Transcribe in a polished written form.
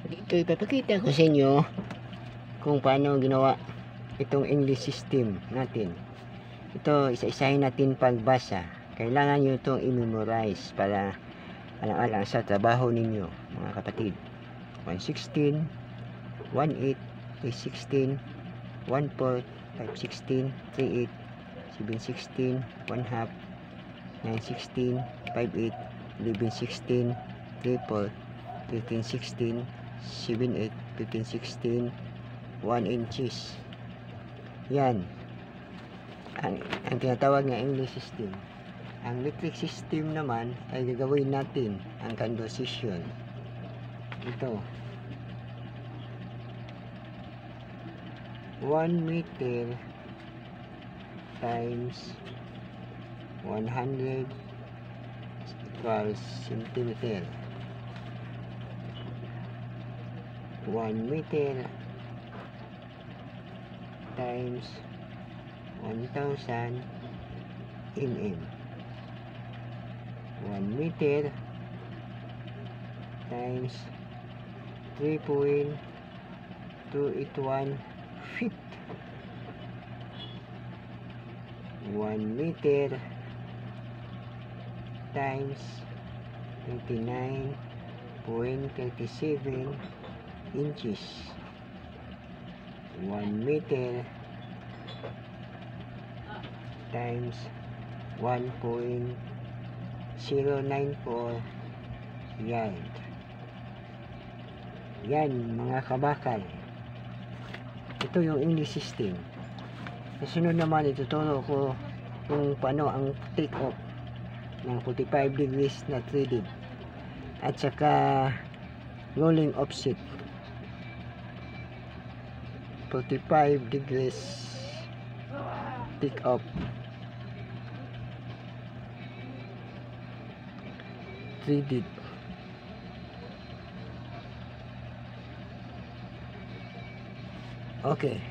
Dito ipapakita ko sa inyo kung paano ginawa itong English system natin. Ito, isa-isahin natin pagbasa. Kailangan nyo itong i-memorize para alang-alang sa trabaho ninyo, mga kapatid. 116, 18, 316, 14, 516, 38, 716, 1 half, 916, 58, 1116, 34, 1316, 78, 1516, 1 inches. Yan ang tinatawag na English system. Ang metric system naman ay gagawin natin ang conversation. Ito 1 meter times 100 equals centimeter. 1 meter times 1000 mm. 1 meter times 3.281 feet. 1 meter times 29.37 inches. 1 meter times 1.094 yard. Yan mga kabakal, ito yung English system. Kasunod naman ituturo ko kung paano ang take off ng 45 degrees na threaded at saka rolling offset 45 degrees take off, threaded. Okay.